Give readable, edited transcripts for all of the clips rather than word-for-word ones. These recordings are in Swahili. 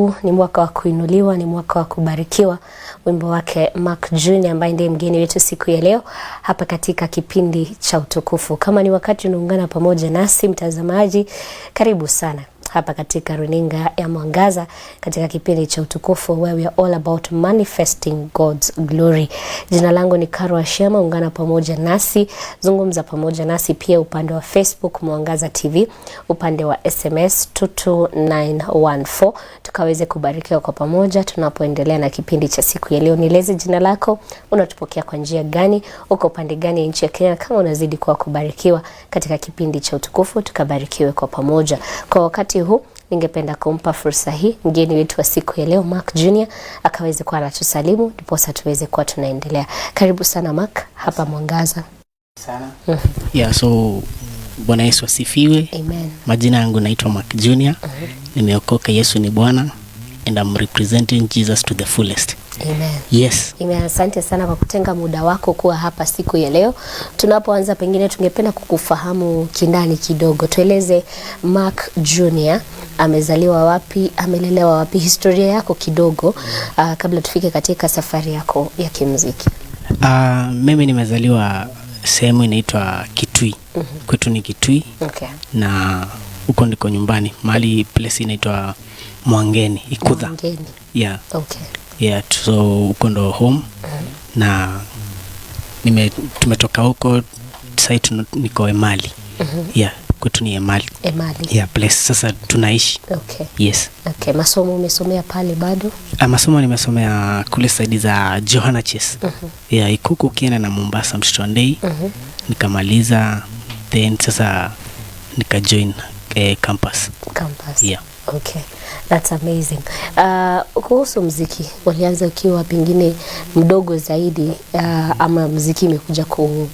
huu ni mwaka wa kuinuliwa, ni mwaka wa kubarikiwa. Wimbo wake Mark Junior ambaye ndiye mgeni wetu siku ya leo hapa katika kipindi cha utukufu. Kama ni wakati unaungana pamoja nasi mtazamaji, karibu sana hapa katika runinga ya Mwangaza katika kipindi cha utukufu, where we are all about manifesting God's glory. Jina langu ni Karo Ashema. Ungana pamoja nasi, zungumza pamoja nasi pia upande wa Facebook Mwangaza TV, upande wa SMS 22914, tukaweze kubarikiwa kwa pamoja tunapoendelea na kipindi cha siku ya leo. Nieleze jina lako, unatupokea kwa njia gani, uko upande gani nchi ya Kenya, kama unazidi kwa kubarikiwa katika kipindi cha utukufu, tukabarikiwe kwa pamoja. Kwa wakati huu ningependa kumpa fursa hii mgeni wetu wa siku ya leo Mark Junior akaweze kuwa anatusalimu ndipo sasa tuweze kuwa tunaendelea. Karibu sana Mark hapa Mwangaza. Sana. Yeah, so Bwana Yesu asifiwe. Amen. Majina yangu naitwa Mark Junior. Nimeokoka, Yesu ni Bwana, and I'm representing Jesus to the fullest. Amen. Yes. Amen. Asante sana kwa kutenga muda wako kuwa hapa siku ya leo. Tunapoanza, pengine tungependa kukufahamu kindani kidogo. Tueleze Mark Junior amezaliwa wapi, amelelewa wapi, historia yako kidogo kabla tufike katika safari yako ya kimuziki. Mimi nimezaliwa sehemu inaitwa Kitui. Kwetu ni Kitui. Okay. Na huko ndiko nyumbani. Mahali place inaitwa Mwangeni, Ikudha. Mwangeni. Yeah. Okay. Yeah, so huko ndo home. Na tumetoka huko sasa niko Emali. Yeah, kwetu ni Emali. Emali. Yeah, place sasa tunaishi. Okay. Yes. Okay, masomo umesomea pale bado? Masomo nimesomea kule side za Johana Chess. Yeah, ikuku ukienda na Mombasa Mtoto Ndei. Nikamaliza, then sasa nikajoin campus. Campus. Yeah. Okay, that's amazing. Kuhusu muziki, ulianza ukiwa pengine mdogo zaidi ama muziki imekuja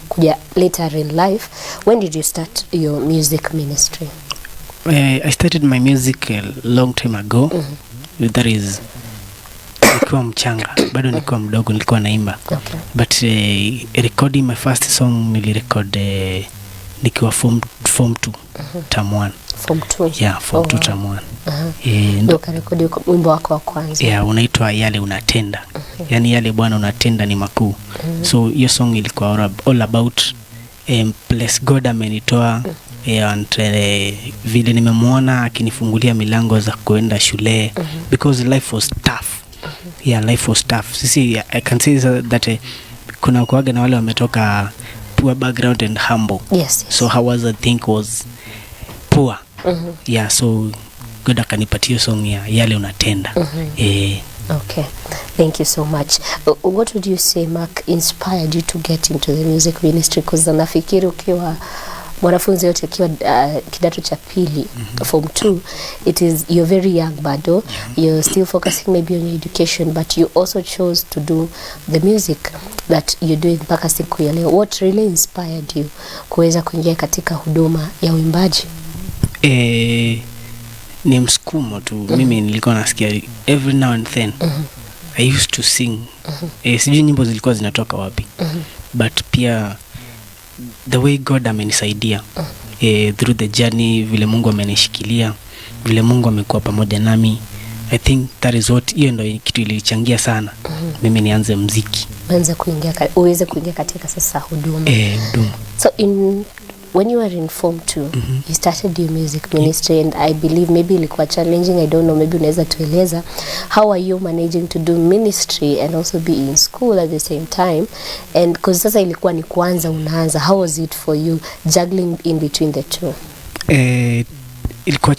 kuja later in life? When did you start your music ministry? I started my music a long time ago. That is nikiwa mchanga, bado nikiwa mdogo nilikuwa naimba. Okay. But recording my first song nilirecord nikiwa form 2 term 1. Form 2? Yeah, form 2 term 1. Ndio karekodi wimbo wako wa kwanza. Yeah, unaitwa Yale Unatenda. Yani yale Bwana unatenda ni makuu. So hiyo song ilikuwa all about place God amenitoa, and vile nimemwona akinifungulia milango za kuenda shule, because life was tough. Yeah, life was tough. Sisi I can say that kuna kuaga na wale wametoka poor background and humble. Yes. So how was I think was poor. Yeah, so God akanipatia song ya Yale Unatenda. Okay, thank you so much. What would you say, Mark, inspired you to get into the music ministry? Because nafikiri ukiwa mwanafunzi yote ukiwa kidato cha pili, form 2, you're very young bado. You're still focusing maybe on your education, but you also chose to do the music that you're doing mpaka siku ya leo. What really inspired you kuweza kuingia katika huduma ya uimbaji? Ni msukumo tu. Mimi nilikuwa nasikia every now and then. I used to sing. Sijui nyimbo zilikuwa zinatoka wapi. But pia the way God amenisaidia through the journey, vile Mungu amenishikilia, vile Mungu amekuwa pamoja nami, I think that is what, hiyo ndio kitu ilichangia sana mimi nianze muziki. Uweze kuingia katika sasa huduma. Huduma. So when you were in form 2, you started your music ministry, and I believe maybe ilikuwa challenging. I don't know, maybe unaweza tueleza how are you managing to do ministry and also be in school at the same time? And because sasa ilikuwa ni kwanza unaanza, how was it for you juggling in between the two? Ilikuwa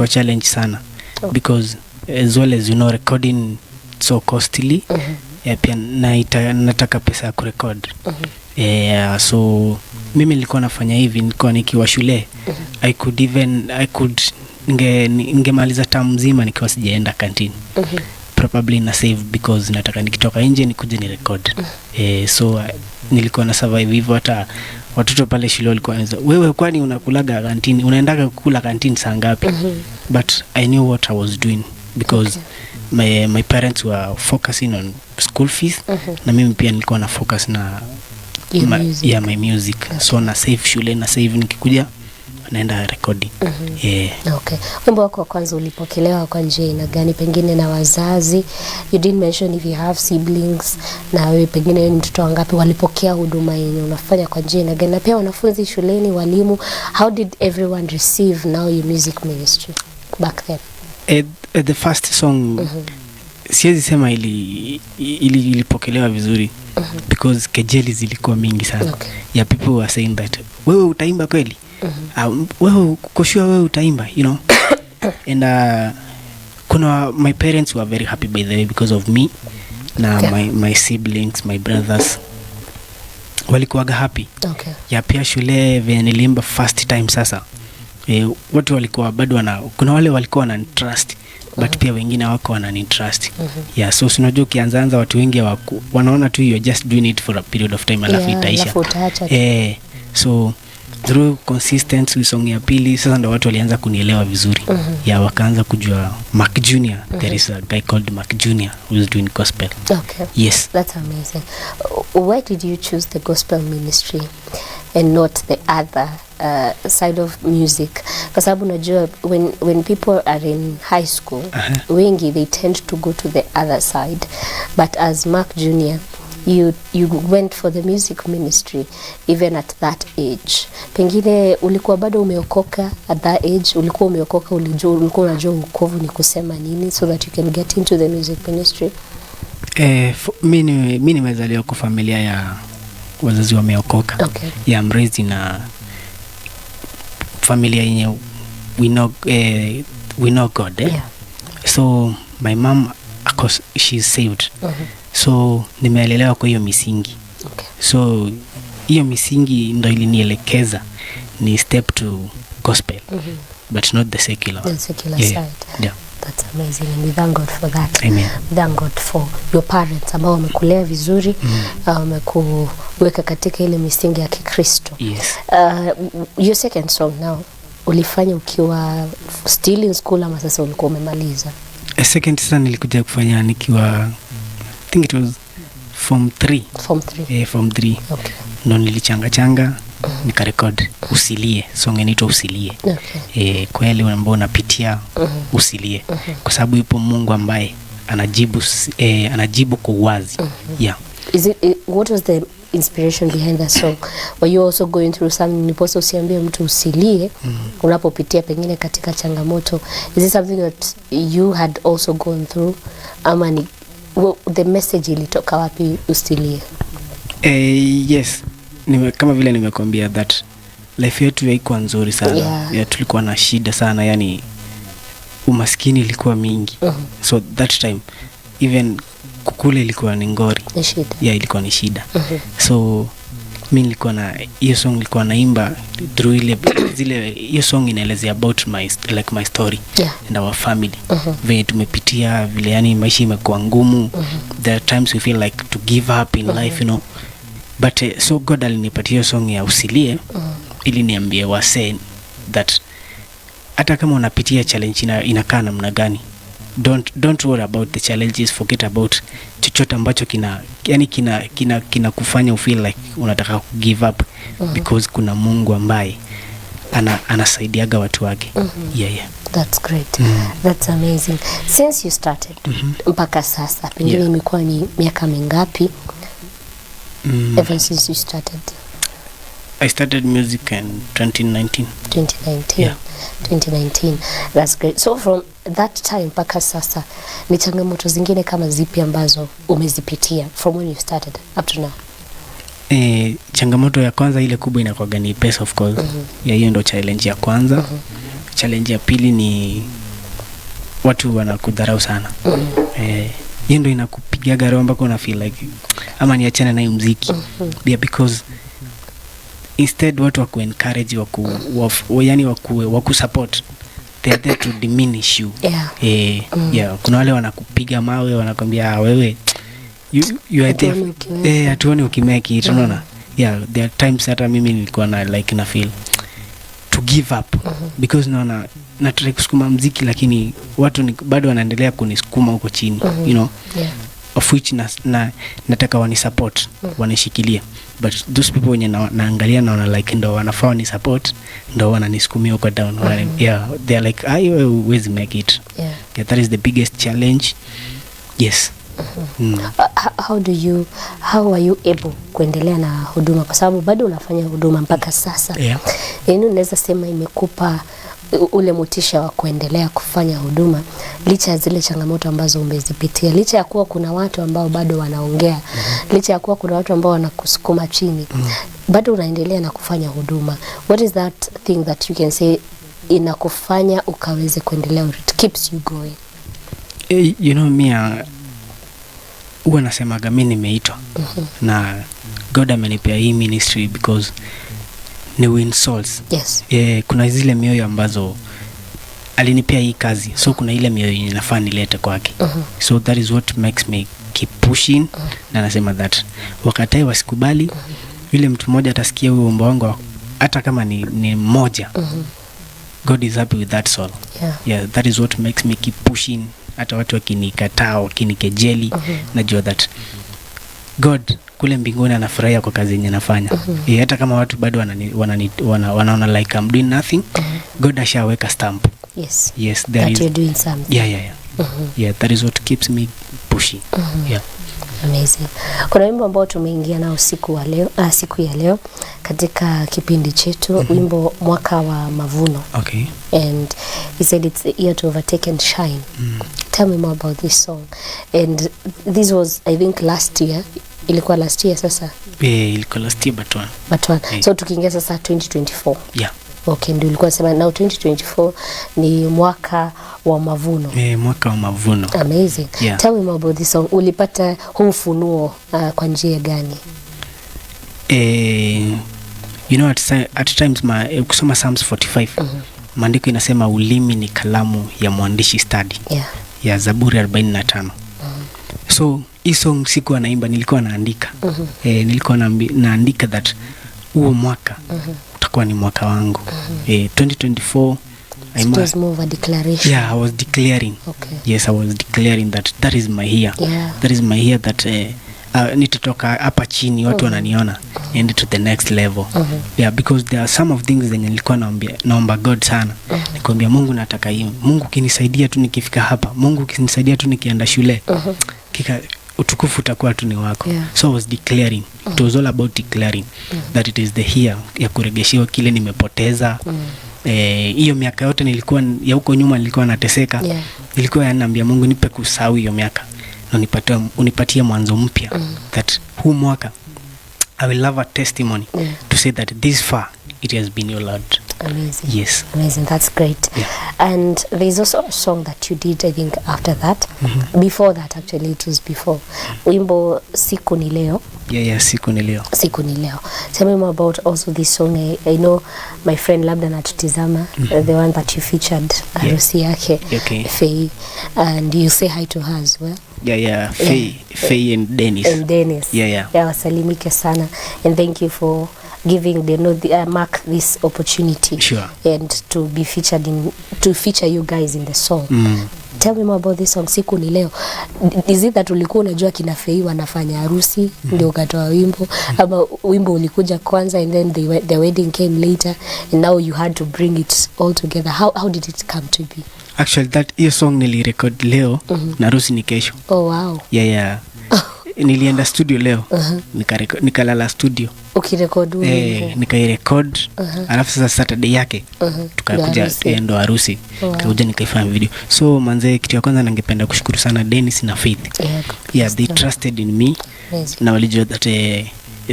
challenge sana. Because as well as you know, recording so costly. Pia nataka pesa ya kurecord. So mimi nilikuwa nafanya hivi, nilikuwa nikiwa shule, I could ningemaliza term mzima nikiwa sijaenda canteen. Probably na save, because nataka nikitoka nje nikuje ni record. So nilikuwa na survive hivyo. Hata watoto pale shule walikuwa wanasema, wewe kwani unakulaga canteen, unaendaga kukula canteen saa ngapi? But I knew what I was doing, because my parents were focusing on school fees, na mimi pia nilikuwa na focus na my music. So na save shule, na save nikikuja naenda recording. Okay. Wimbo wako wa kwanza ulipokelewa kwa njia aina gani, pengine na wazazi? You didn't mention if you have siblings, na wewe pengine wewe ni mtoto wangapi, walipokea huduma yenye unafanya kwa njia aina gani? Na pia wanafunzi shuleni, walimu, how did everyone receive now your music ministry back then? The first song siwezi sema ilipokelewa vizuri because kejeli zilikuwa mingi sana. Yeah, people were saying that wewe utaimba kweli? Wewe kukoshua wewe utaimba, you know. And my parents were very happy by the way because of me. Na my siblings, my brothers walikuwa happy. Ya pia shule vile nilimba first time sasa. Watu walikuwa bado kuna wale walikuwa wana trust but pia wengine wako wana trust. Yeah, so unajua ukianza watu wengi wanaona tu you're just doing it for a period of time alafu itaisha. So through consistency song ya pili sasa ndo watu walianza kunielewa vizuri. Yeah, wakaanza kujua Mark Junior. There is a guy called Mark Junior who is doing gospel. Yes, that's amazing. Why did you choose the gospel ministry and not the other side of music? Kwa sababu unajua when people are in high school, wengi they tend to go to the other side, but as Mark Junior you went for the music ministry even at that age. Pengine ulikuwa bado umeokoka at that age, ulikuwa umeokoka, ulikuwa unajua wokovu ni kusema nini, so that you can get into the music ministry? Mimi nimezaliwa kwa familia ya wazazi wameokoka. Yeah, I'm raised in a familia yenye we know God. So my mom, of course, she's saved. So nimeelelewa kwa hiyo misingi. So hiyo misingi ndo ilinielekeza ni step to gospel, but not the secular side. That's amazing, and we thank God for that. Amen. We thank God for your parents ambao wamekulea vizuri, wamekuweka katika ile misingi ya Kikristo. Your second song now ulifanya ukiwa still in school ama sasa ulikuwa umemaliza? Second song nilikuja kufanya nikiwa I think it was form 3. Form 3. Ndo nilichanga nikarekod Usilie, song inaitwa Usilie. Kwa yale ambao unapitia usilie, kwa sababu yupo Mungu ambaye anajibu kwa uwazi. What was the inspiration behind that song? Were you also going through something? Niposa usiambie mtu usilie unapopitia pengine katika changamoto. Is it something that you had also gone through, ama ni the message ilitoka wapi usilie? Yes, kama vile nimekuambia that life yetu haikuwa nzuri sana. Tulikuwa na shida sana, yani umaskini ilikuwa mingi. So that time even kukula ilikuwa ni ngori. Ilikuwa ni shida. So mimi nilikuwa na hiyo song nilikuwa naimba through hiyo song inaelezea about my story and our family. Vile tumepitia vile, yani maisha imekuwa ngumu. There are times we feel like to give up in life, you know. But so God alinipatia song ya Usilie ili niambie wase that hata kama unapitia challenge inakaa namna gani, don't worry about the challenges, forget about chochote ambacho kina kufanya u feel like unataka ku give up, because kuna Mungu ambaye anasaidiaga watu wake. That's great. That's amazing. Since you started mpaka sasa pengine imekuwa ni miaka mingapi? Ever since you started? I started music in 2019. 2019. That's great. So from that time mpaka sasa ni changamoto zingine kama zipi ambazo umezipitia from when you started up to now? Changamoto ya kwanza ile kubwa inakuwa ni pesa, of course. Hiyo ndo challenge ya kwanza. Challenge ya pili ni watu wanakudharau sana. Hiyo ndo inakupiga roho mpaka una feel like ama niachane na muziki. Because instead watu waku encourage waku support, they are there to diminish you. Kuna wale wanakupiga mawe, wanakwambia wewe you are there, atuone ukimeki it, unaona. There are times hata mimi nilikuwa na feel to give up because naona nataka kusukuma muziki lakini watu bado wanaendelea kunisukuma huko chini, you know. of which nataka wani support, wanishikilia, but those people wenye naangalia naona like ndo wanafaa ni support, ndo wananisukumia huko down. Yeah, they are like I always make it. Yeah, that is the biggest challenge. Yes. How are you able kuendelea na huduma, kwa sababu bado unafanya huduma mpaka sasa? Yeah. Yaani unaweza sema imekupa ule motisha wa kuendelea kufanya huduma licha ya zile changamoto ambazo umezipitia, licha ya kuwa kuna watu ambao bado wanaongea, licha ya kuwa kuna watu ambao wanakusukuma chini, bado unaendelea na kufanya huduma. What is that thing that you can say inakufanya ukaweze kuendelea, it keeps you going? You know me, huwa nasemaga mimi nimeitwa na God amenipea hii ministry because ni win souls. Yes. Kuna zile mioyo ambazo alinipea hii kazi, so kuna ile mioyo yenye nafaa nilete kwake. So that is what makes me keep pushing. Na nasema that wakati wasikubali, yule mtu mmoja atasikia huo wimbo wangu, hata kama ni mmoja, God is happy with that soul. Yeah, that is what makes me keep pushing. Hata watu wakinikataa, wakinikejeli, najua that God kule mbinguni anafurahia kwa kazi yenye nafanya. Hata kama watu bado wanaona like I'm doing nothing, God ashaweka stamp. Yes, that you're doing something. Yeah, that is what keeps me pushing. Yeah. Amazing. Kuna wimbo ambao tumeingia nao siku ya leo katika kipindi chetu, wimbo Mwaka wa Mavuno. Okay. And he said it's the year to overtake and shine. Tell me more about this song. And this was, I think, last year. Ilikuwa last year sasa? Ilikuwa last year but one. So tukiingia sasa 2024. Yeah. Okay, ndio ilikuwa sema now 2024 ni mwaka wa mavuno. Mwaka wa mavuno. Amazing. Yeah. Tell me more about this song. Ulipata huu ufunuo kwa njia gani? You know, at times kusoma Psalms 45, maandiko inasema ulimi ni kalamu ya mwandishi stadi. Ya Zaburi 45. So hii song sikuwa naimba, nilikuwa naandika. Nilikuwa naandika that huo mwaka utakuwa ni mwaka wangu. 2024 it was more of a declaration. Yeah, I was declaring. Okay. Yes, I was declaring that is my year. Yeah. That is my year that nitatoka hapa chini watu wananiona and to the next level. Yeah, because there are some of things zenye nilikuwa naomba God sana. Nikwambia Mungu nataka hiyo. Mungu kinisaidia tu nikifika hapa. Mungu kinisaidia tu nikienda shule. Utukufu utakuwa tu ni wako. So I was declaring. It was all about declaring that it is the year ya kuregeshewa kile nimepoteza. Hiyo miaka yote nilikuwa ya huko nyuma nilikuwa nateseka. Nilikuwa yanaambia Mungu nipe kusahau hiyo miaka na unipatie mwanzo mpya. That huu mwaka I will have a testimony to say that this far it has been your Lord. Amazing. Yes. Amazing. That's great. Yeah. And there's also a song that you did, I think, after that. Before that, actually, it was before. Wimbo Siku ni Leo. Yeah, Siku ni Leo. Siku ni Leo. Tell me more about also this song. I know my friend labda natutizama, the one that you featured, harusi yake, Faye, and you say hi to her as well. Yeah. Faye and Dennis. Yeah, wasalimike sana. And thank you for giving Mark this opportunity. Sure. And to feature you guys in the song. Tell me more about this song Siku ni Leo. Is it that ulikuwa unajua kina Faye wanafanya harusi ndio ukatoa wimbo, ama wimbo ulikuja kwanza and then the wedding came later and now you had to bring it all together? How did it come to be? Actually hiyo song nilirecord leo na harusi ni kesho. Oh wow. Yeah. Nilienda studio leo. Nikalala studio. Ukirecord nikairecord. Alafu sasa Saturday yake tukakuja endo harusi. Tukakuja nikaifanya video. So manze, kitu ya kwanza ningependa kushukuru sana Dennis na Faith. Yeah, they trusted in me. Na walijua that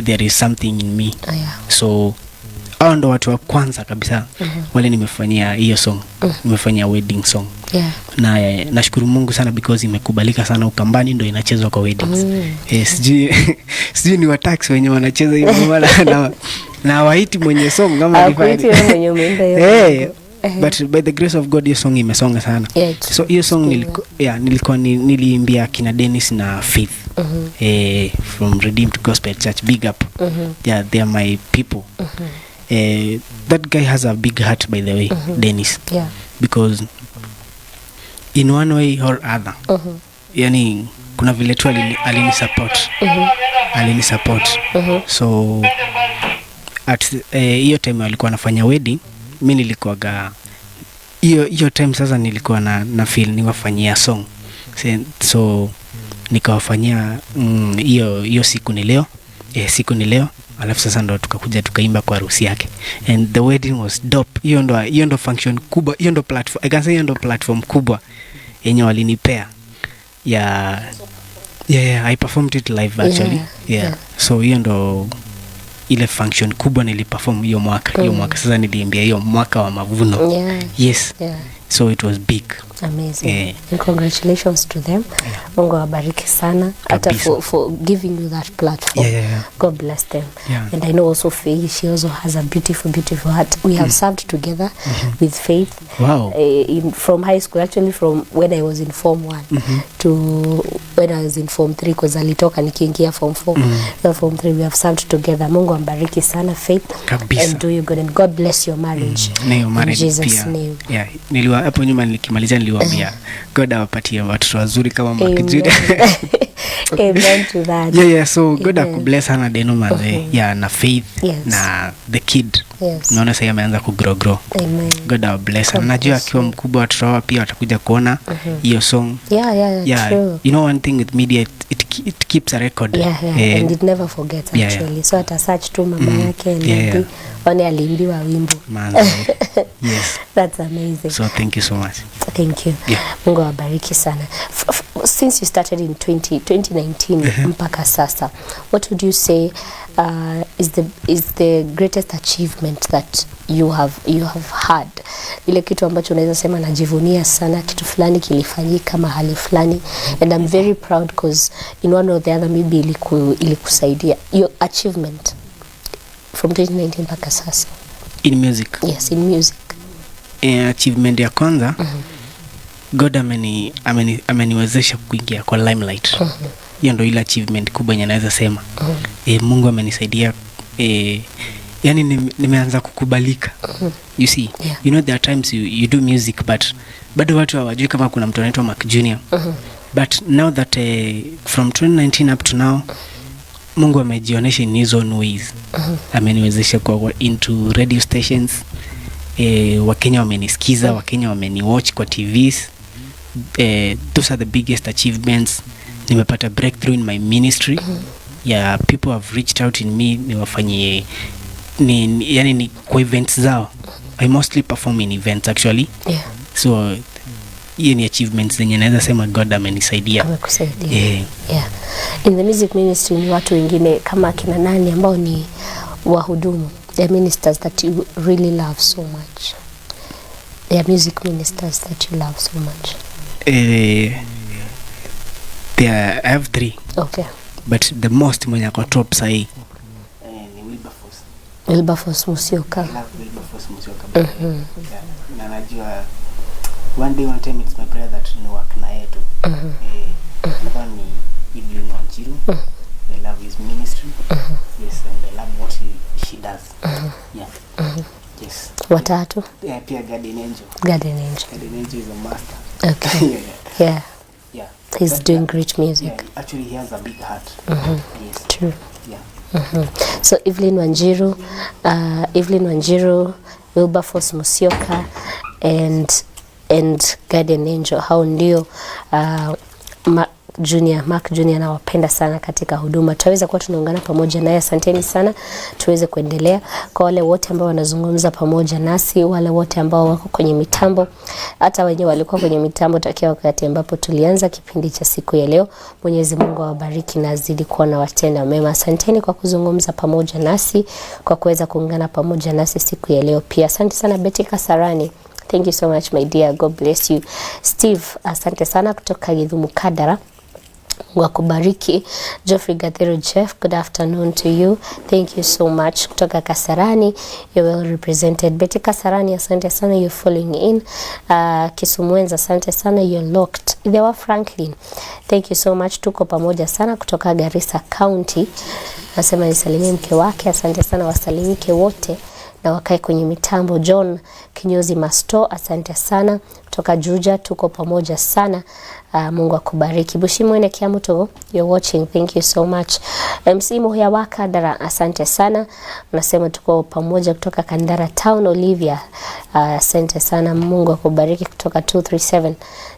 there is something in me. So hao ndo watu wa kwanza kabisa wale nimefanyia hiyo song. Nimefanyia wedding song. Na nashukuru Mungu sana because imekubalika sana Ukambani, ndo inachezwa kwa weddings. Sijui ni watax wenye wanacheza hiyo ngoma na waiti mwenye song kama mwenye umeenda hiyo. But by the grace of God hiyo song imesonga sana. So hiyo song niliimbia kina Dennis na Faith. From Redeemed Gospel Church, big up. Yeah, they are my people. That guy has a big heart, by the way, Dennis. Because in one way or other, yani kuna vile tu alini support. Alini support. So at hiyo time alikuwa anafanya wedding, mimi nilikuwaga hiyo time sasa nilikuwa na feel niwafanyia song. So nikawafanyia hiyo siku ni leo. Siku ni leo. Alafu sasa ndo tukakuja tukaimba kwa harusi yake. And the wedding was dope. Hiyo ndo function kubwa, hiyo ndo platform. I can say hiyo ndo platform kubwa yenye walinipea. Yeah, I performed it live actually. Yeah. So hiyo ndo ile function kubwa niliperform hiyo mwaka. Hiyo mwaka sasa niliimbia hiyo mwaka wa mavuno. Yes. So it was big. Amazing. And congratulations to them. Mungu awabariki sana hata for giving you that platform. God bless them. And I know also Faith, she also has a beautiful heart. We have served together with Faith. Wow. From high school, actually from when I was in Form 1 to when I was in Form 3 because alitoka nikiingia Form 4. Form 3 we have served together. Mungu awabariki sana Faith. And do you good and God bless your marriage. In Jesus name. Hapo nyuma nikimaliza niliwaambia God awapatie watoto wazuri kama Mark Judah. Amen to that. So God akubless sana Deno manze. Na Faith na the kid. Naona sasa ameanza kugrow. Amen. God awabless. Najua akiwa mkubwa watoto wao pia watakuja kuona hiyo song. True. You know one thing with media, it keeps a record. And it never forgets actually. So ata search tu mama yake and wale aliimbiwa wimbo. Yes. That's amazing. So thank you so much. Thank you. Mungu awabariki sana. Since you started in 2019 mpaka sasa, what would you say is the greatest achievement that you have had? Ile kitu ambacho unaweza sema najivunia sana, kitu fulani kilifanyika mahali fulani, and I'm very proud because in one or the other maybe ilikusaidia your achievement from 2019 mpaka sasa in music. Yes, in music. Achievement ya kwanza, God ameniwezesha kuingia kwa limelight. Hiyo ndio ile achievement kubwa yenye naweza sema. Mungu amenisaidia, yani nimeanza kukubalika. You see, you know there are times you do music but bado watu hawajui kama kuna mtu anaitwa Mark Junior. But now that from 2019 up to now, Mungu amejionyesha in his own ways. Ameniwezesha kwa into radio stations. Wakenya wamenisikiza, Wakenya wameniwatch kwa TVs. Those are the biggest achievements. Nimepata breakthrough in my ministry. People have reached out in me, niwafanyie yani kwa events zao. I mostly perform in events actually. So hiyo ni achievements zenye naweza sema God amenisaidia. Amekusaidia. In the music ministry ni watu wengine kama kina nani ambao ni wahudumu, the ministers that you really love so much? The music ministers that you love so much? I have 3. Okay. But the most mwenye kwa top sahi ni Wilberforce Musyoka. I love Wilberforce Musyoka. Na najua one time it's my prayer that ni work na yetu. Ni Evelyn Wanjiru. I love his ministry. Yes, and I love what she does. Yes. Watatu? Pia Garden Angel. Garden Angel. Garden Angel is a master. Okay. Yeah. He's doing great music. Actually, he has a big heart. Yes. True. So Evelyn Wanjiru, Wilberforce Musyoka, and Garden Angel. Hao ndio Mark Junior nawapenda sana katika huduma. Tutaweza kuwa tunaungana pamoja naye. Asanteni sana. Tuweze kuendelea. Kwa wale wote ambao wanazungumza pamoja nasi, wale wote ambao wako kwenye mitambo, hata wenyewe walikuwa kwenye mitambo takia wakati ambapo tulianza kipindi cha siku ya leo. Mwenyezi Mungu awabariki na azidi kuwa na watenda mema. Asanteni kwa kuzungumza pamoja nasi, kwa kuweza kuungana pamoja nasi siku ya leo. Pia asante sana Betty Kasarani. Thank you so much my dear. God bless you. Steve, asante sana kutoka Githumu Kadara. Mungu akubariki. Geoffrey Gathero Jeff, good afternoon to you. Thank you so much. Kutoka Kasarani, you're well represented. Betty Kasarani, asante sana, you're falling in. Kisumwenza, asante sana, you're locked. Idewa Franklin, thank you so much. Tuko pamoja sana kutoka Garissa County. Nasema nisalimie mke wake, asante sana, wasalimike wote na wakae kwenye mitambo. John Kinyozi Masto, asante sana kutoka Juja, tuko pamoja sana. Mungu akubariki. Bushimwene Kiamuto, you're watching, thank you so much. MC Muhya wa Kandara, asante sana, unasema tuko pamoja kutoka Kandara Town. Olivia, asante sana, Mungu akubariki kutoka 237,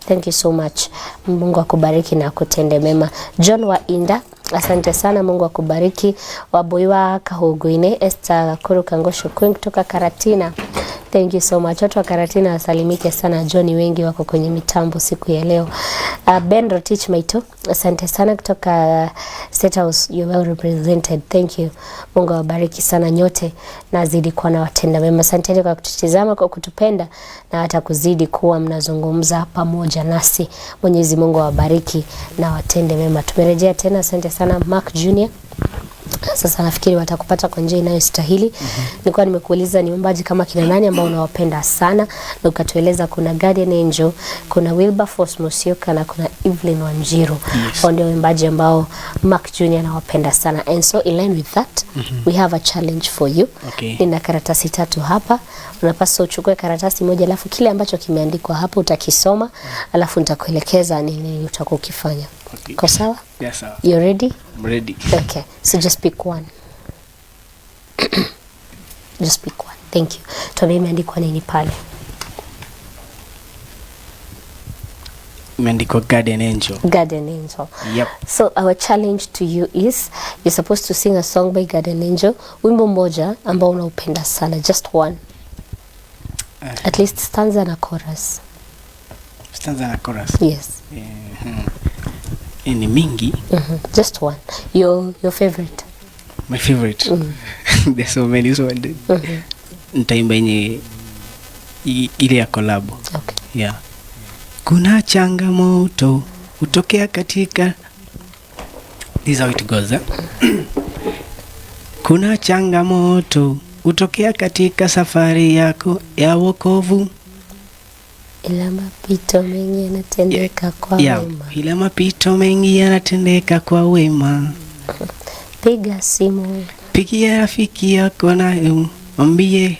thank you so much. Mungu akubariki na akutende mema. John wa Inda, asante sana, Mungu akubariki. Waboiwa Kahuguine, Esther Kuru Kangosho Queen kutoka Karatina, thank you so much. Watu wa Karatina wasalimike sana, John wengi wako kwenye mitambo siku ya leo. Ben Rotich Maito, asante sana kutoka State House, you well represented, thank you. Mungu awabariki sana nyote na azidi kuwa na watenda mema. Asanteni kwa kututizama, kwa kutupenda na hata kuzidi kuwa mnazungumza pamoja nasi. Mwenyezi Mungu awabariki na watende mema. Tumerejea tena, asante sana Mark Junior. Sasa nafikiri watakupata kwa njia inayostahili. Nilikuwa nimekuuliza ni waimbaji kama kina nani ambao unawapenda sana, na ukatueleza kuna Guardian Angel, kuna Wilberforce Musyoka na kuna Evelyn Wanjiru. Hao ndio waimbaji ambao Mark Junior anawapenda sana. And so in line with that, we have a challenge for you. Nina karatasi 3 hapa. Unapaswa uchukue karatasi moja, alafu kile ambacho kimeandikwa hapo utakisoma, alafu nitakuelekeza nini utakokifanya. Kwa sawa? Yes, sir. You ready? I'm ready. Okay, so just pick one. Just pick one. Thank you. Tuambie imeandikwa nini pale? Imeandikwa Guardian Angel. Guardian Angel. Yep. So our challenge to you is you're supposed to sing a song by Guardian Angel. Wimbo mmoja ambao unaupenda sana, just one. At least stanza na chorus. Stanza na chorus. Yes. Ni mingi. Just one. Your favorite. My favorite. There's so many, so nitaimba yenye ile ya collab. Okay. Yeah. Kuna changamoto utokea katika, this is how it goes. Kuna changamoto utokea katika safari yako ya wokovu, ila mapito mengi yanatendeka kwa wema. Ila mapito mengi yanatendeka kwa wema. Piga simu, pigia rafiki yako na mwambie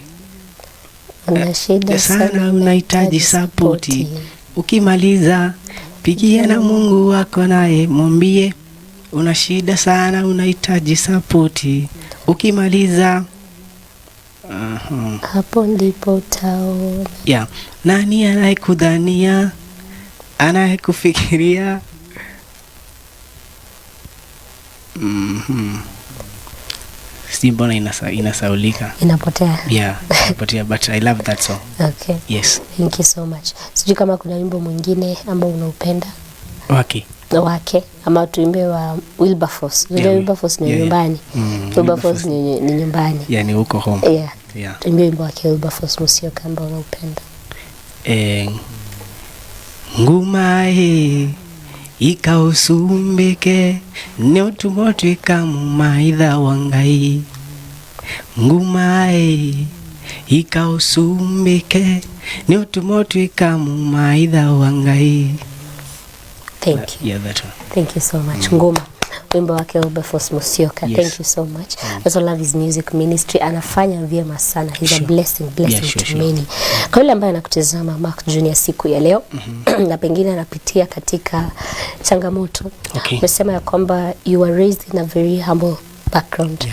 una shida sana, unahitaji support. Ukimaliza pigia na Mungu wako naye mwambie una shida sana, unahitaji support. Ukimaliza hapo ndipo utaona. Nani anayekudhania, anayekufikiria. Si mbona inasaulika. Inapotea. Inapotea, but I love that song. Okay. Yes. Thank you so much. Sijui kama kuna wimbo mwingine ambao unaupenda. Wake. Ama tuimbe wa Wilberforce. Wilberforce ni nyumbani. Wilberforce ni nyumbani. Yani uko home. Tuimbe wimbo wa Wilberforce Musyoka ambao unaupenda. Ngumae ikausumbeke ne utumotu ikamu maitha wangai. Ngumae ikausumbeke ne utumotu ikamu maitha wangai. Thank you. That one. Thank you so much. Ngoma, wimbo wake Wilberforce Musyoka. Yes. Thank you so much. Also love his music ministry. Anafanya vyema sana. He's a blessing to many. Kwa yule ambaye anakutazama Mark Junior siku ya leo na pengine anapitia katika changamoto. Umesema ya kwamba you were raised in a very humble background.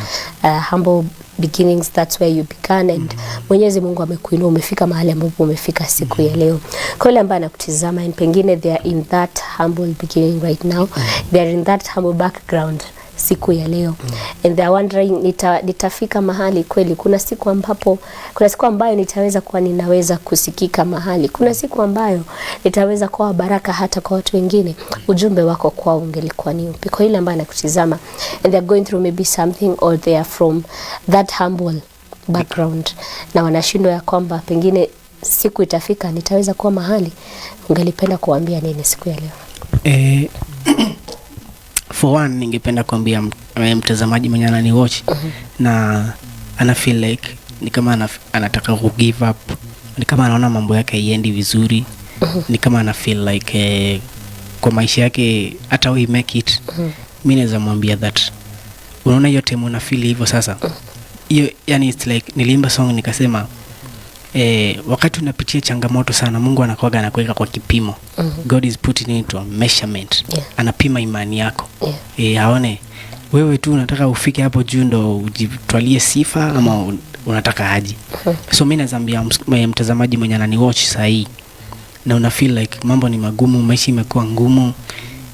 Humble beginnings, that's where you began, and Mwenyezi Mungu amekuinua, umefika mahali ambapo umefika siku ya leo. Kwa yule ambaye anakutazama and pengine they are in that humble beginning right now, they are in that humble background siku ya leo, and they are wondering nitafika mahali kweli? Kuna siku ambayo nitaweza kuwa ninaweza kusikika mahali, kuna siku ambayo nitaweza kuwa baraka hata kwa watu wengine. Ujumbe wako kwao ungelikuwa ni upi? Kwa ile ambaye anakutazama and they are going through maybe something, or they are from that humble background na wanashindwa ya kwamba pengine siku itafika nitaweza kuwa mahali, ungelipenda kuambia nini siku ya leo? For one, ningependa kuambia mtazamaji mwenye anani watch na ana feel like ni kama anataka ku give up, ni kama anaona mambo yake haiendi vizuri, ni kama ana feel like kwa maisha yake hata we make it. Mimi naweza mwambia that unaona yote una feel hivyo sasa, hiyo yani it's like niliimba song nikasema wakati unapitia changamoto sana, Mungu anakuaga anakuweka kwa kipimo. God is putting into a measurement. Anapima imani yako. Aone wewe tu unataka ufike hapo juu ndo ujitwalie sifa ama unataka aje. So mimi nazambia mtazamaji mwenye anani watch saa hii na una feel like mambo ni magumu, maisha imekuwa ngumu,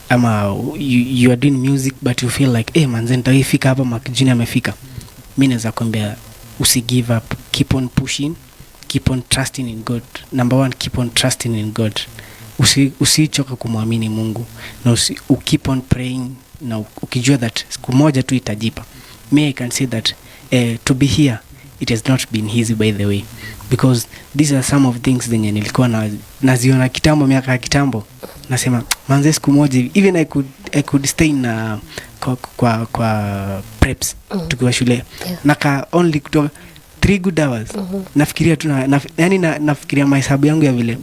ama you are doing music but you feel like manze nitafika hapa Mark Junior amefika. Mimi naweza kuambia usi give up, keep on pushing, keep on trusting in God. Number 1, keep on trusting in God. Usichoka kumwamini Mungu na keep on praying, na ukijua that siku moja tu itajipa. Me I can say that to be here it has not been easy, by the way, because these are some of things zenye nilikuwa naziona kitambo, miaka ya kitambo, nasema manze siku moja even I could stay na kwa preps tukiwa shule naka only kutoka 3 good hours nafikiria tu yani nafikiria mahesabu yangu ya vile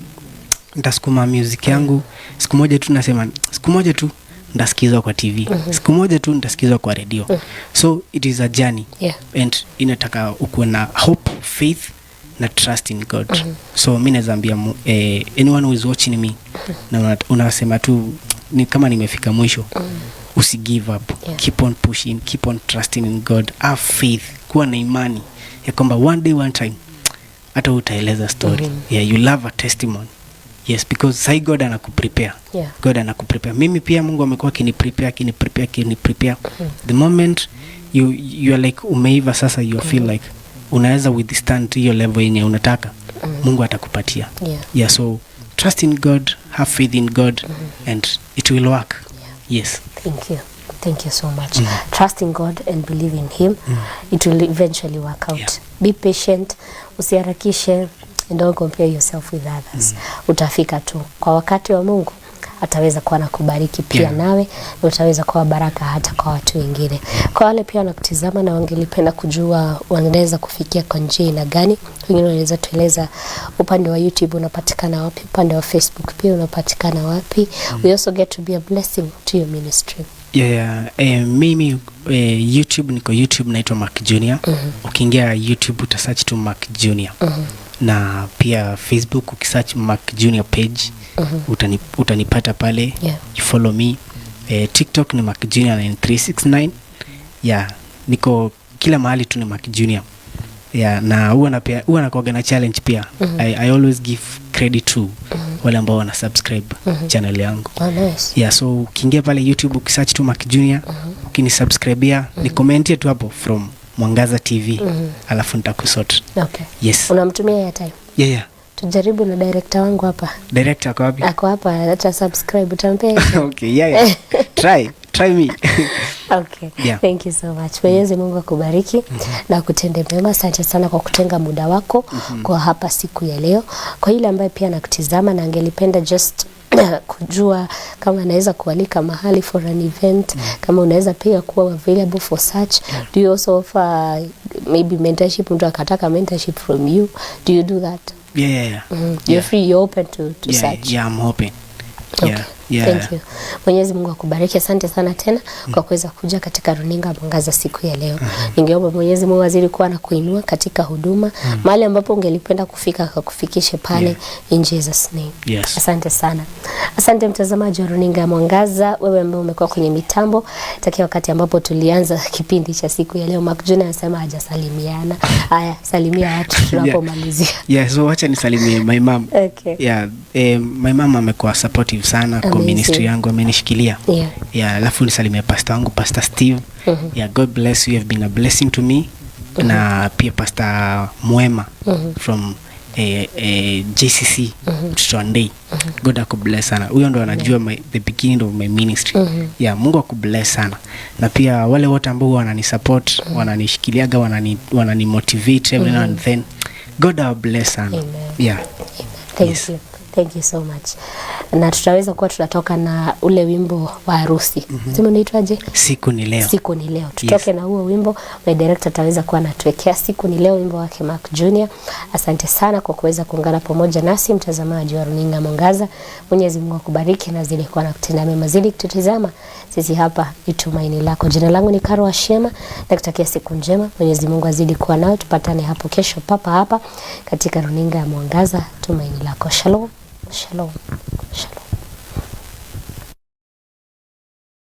nitasukuma music yangu. Siku moja tu nasema siku moja tu ndasikizwa kwa TV, siku moja tu ndasikizwa kwa radio. So it is a journey, and inataka ukuwe na hope, faith na trust in God. So mimi nazambia anyone who is watching me na unasema tu ni kama nimefika mwisho, usi give up, keep on pushing, keep on trusting in God, have faith, kuwa na imani ya kwamba one day one time hata utaeleza story. You love a testimony. Yes, because sai God anakuprepare. God anakuprepare. Mimi pia Mungu amekuwa akiniprepare. The moment you are like umeiva sasa, you feel like unaweza withstand hiyo level yenye unataka, Mungu atakupatia. So trust in God, have faith in God, and it will work. Yes. Thank you so much. Trust in God and believe in him. It will eventually work out. Be patient, usiharakishe, and don't compare yourself with others. Utafika tu kwa wakati wa Mungu, ataweza kuwa nakubariki pia nawe, na utaweza kuwa baraka hata kwa watu wengine. Kwa wale pia wanakutizama na wangelipenda kujua wanaweza kufikia kwa njia ina gani, wengine wanaweza tueleza upande wa YouTube unapatikana wapi, upande wa Facebook pia unapatikana wapi. We also get to be a blessing to your ministry. Mimi YouTube, niko YouTube naitwa Mark Junior. Ukiingia YouTube utasearch tu Mark Junior. Na pia Facebook ukisearch Mark Junior page utanipata pale. You follow me. TikTok ni Mark Junior 9369. Niko kila mahali tu ni Mark Junior. Na huwa nakuaga na challenge pia. I always give credit to wale ambao wana subscribe channel yangu. Nice. So ukiingia pale YouTube ukisearch tu Mark Junior, ukinisubscribea, ni comment tu hapo from Mwangaza TV, alafu nitakusort. Yes. Unamtumia airtime? Tujaribu na director wangu hapa. Director ako wapi? Ako hapa, acha subscribe utampea. Okay, try me. Thank you so much. Mwenyezi Mungu akubariki na kutende mema. Asante sana kwa kutenga muda wako kwa hapa siku ya leo. Kwa ile ambaye pia nakutizama na angelipenda just kujua kama anaweza kualika mahali for an event, kama unaweza pia kuwa available for such, do you also offer maybe mentorship, mtu akataka mentorship from you, do you do that? You're free, you're open to such? I'm open. Thank you. Mwenyezi Mungu akubariki. Asante sana tena kwa kuweza kuja katika runinga Mwangaza siku ya leo. Ningeomba Mwenyezi Mungu azidi kuwa na kuinua katika huduma, mahali ambapo ungelipenda kufika akakufikishe pale, in Jesus name. Asante sana. Asante mtazamaji wa runinga Mwangaza, wewe ambaye umekuwa kwenye mitambo takia wakati ambapo tulianza kipindi cha siku ya leo. Mark Junior anasema hajasalimiana. Haya, salimia watu tunapomalizia. So acha nisalimie my mom. My mom amekuwa supportive sana kwa ministry yangu, amenishikilia. Alafu nisalimie pastor wangu, Pastor Steve. God bless you, you have been a blessing to me. Na pia Pastor Mwema from JCC Sunday. God akubless sana. Huyo ndo anajua the beginning of my ministry. Mungu akubless sana. Na pia wale wote ambao wananisupport, wananishikilia, wananimotivate every now and then. God bless sana. Thank you so much. na tutaweza kuwa tunatoka na ule wimbo wa harusi. Sema unaitwaje? Siku ni leo. Siku ni leo. Tutoke na huo wimbo. My director ataweza kuwa anatuwekea Siku ni leo, wimbo wake Mark Junior. Asante sana kwa kuweza kuungana pamoja nasi, mtazamaji wa Runinga Mwangaza. Mwenyezi Mungu akubariki na zile kuwa na kutenda mema, zile kututazama. Sisi hapa ni Tumaini Lako. Jina langu ni Karo Ashema. Nakutakia siku njema. Mwenyezi Mungu azidi kuwa nao. Tupatane hapo kesho papa hapa katika Runinga ya Mwangaza, Tumaini Lako. Shalom. Shalom. Shalom.